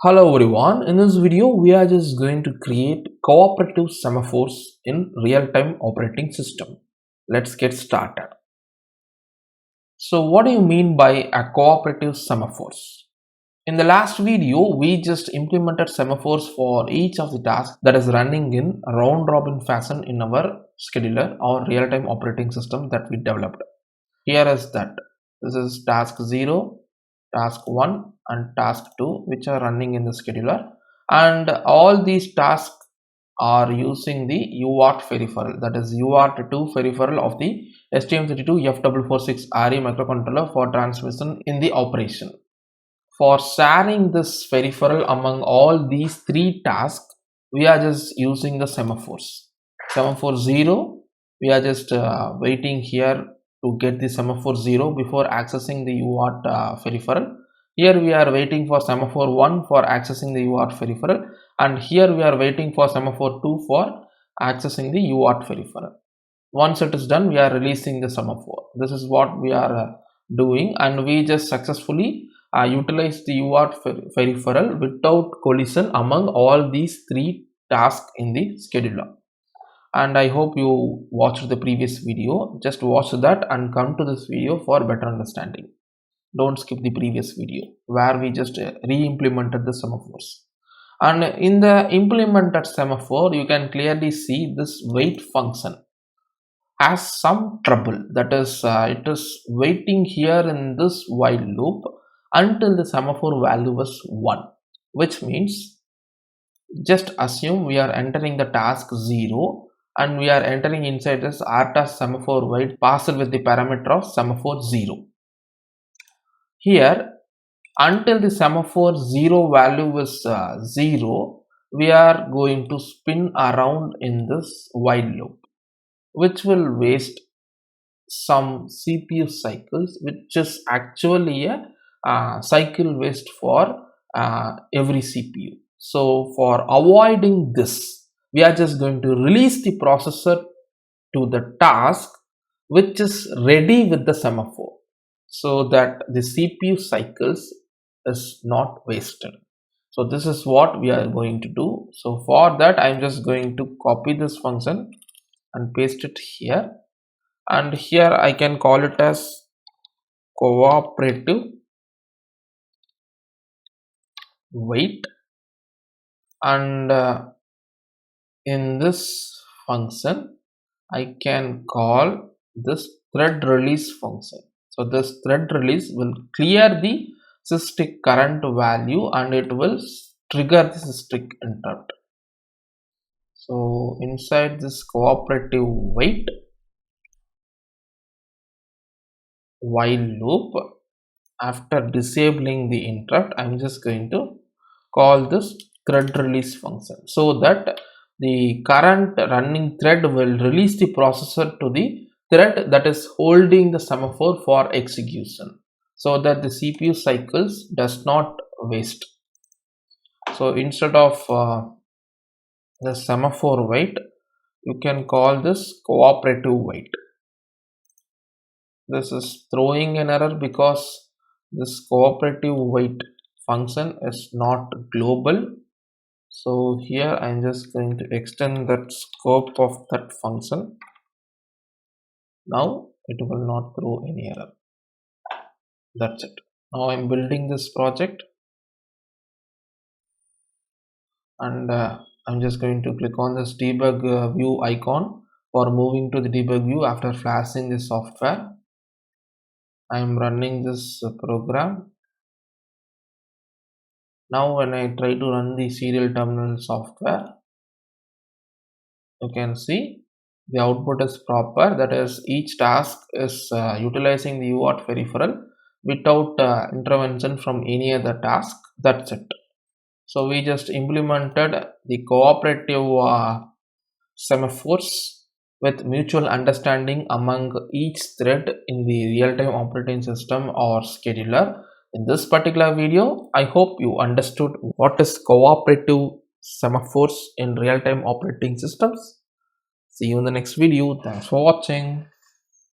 Hello everyone, in this video we are just going to create cooperative semaphores in real-time operating system. Let's get started. So what do you mean by a cooperative semaphores? In the last video we just implemented semaphores for each of the tasks that is running in a round-robin fashion in our scheduler or real-time operating system that we developed. Here is that. This is task 0, task 1 and task 2 which are running in the scheduler, and all these tasks are using the UART peripheral, that is UART2 peripheral of the STM32F446RE microcontroller for transmission in the operation. For sharing this peripheral among all these three tasks, we are just using the semaphores. Semaphore 0, we are just waiting here to get the semaphore 0 before accessing the UART peripheral. Here we are waiting for semaphore 1 for accessing the UART peripheral, and here we are waiting for semaphore 2 for accessing the UART peripheral. Once it is done, we are releasing the semaphore. This is what we are doing, and we just successfully utilize the UART peripheral without collision among all these three tasks in the scheduler. And I hope you watched the previous video. Just watch that and come to this video for better understanding. Don't skip the previous video where we just re-implemented the semaphores. And in the implemented semaphore, you can clearly see this wait function has some trouble. That is, it is waiting here in this while loop until the semaphore value is 1, which means just assume we are entering the task 0 and we are entering inside this RTOS semaphore wait passed with the parameter of semaphore 0. Here, until the semaphore 0 value is 0, we are going to spin around in this while loop, which will waste some CPU cycles, which is actually a cycle waste for every CPU. So for avoiding this, we are just going to release the processor to the task which is ready with the semaphore, so that the CPU cycles is not wasted. So this is what we are going to do. So for that, I'm just going to copy this function and paste it here, and here I can call it as cooperative wait, and in this function I can call this thread release function. So this thread release will clear the sysdig current value and it will trigger the sysdig interrupt. So inside this cooperative wait while loop, after disabling the interrupt, I'm just going to call this thread release function, so that the current running thread will release the processor to the thread that is holding the semaphore for execution, so that the CPU cycles does not waste. So instead of the semaphore wait, you can call this cooperative wait. This is throwing an error because this cooperative wait function is not global. So here I'm just going to extend that scope of that function. Now it will not throw any error. That's it. Now I'm building this project, and I'm just going to click on this debug view icon for moving to the debug view after flashing the software. I'm running this program. Now when I try to run the serial terminal software, you can see the output is proper, that is each task is utilizing the UART peripheral without intervention from any other task. That's it. So we just implemented the cooperative semaphores with mutual understanding among each thread in the real-time operating system or scheduler. In this particular video, I hope you understood what is cooperative semaphores in real-time operating systems. See you in the next video. Thanks for watching.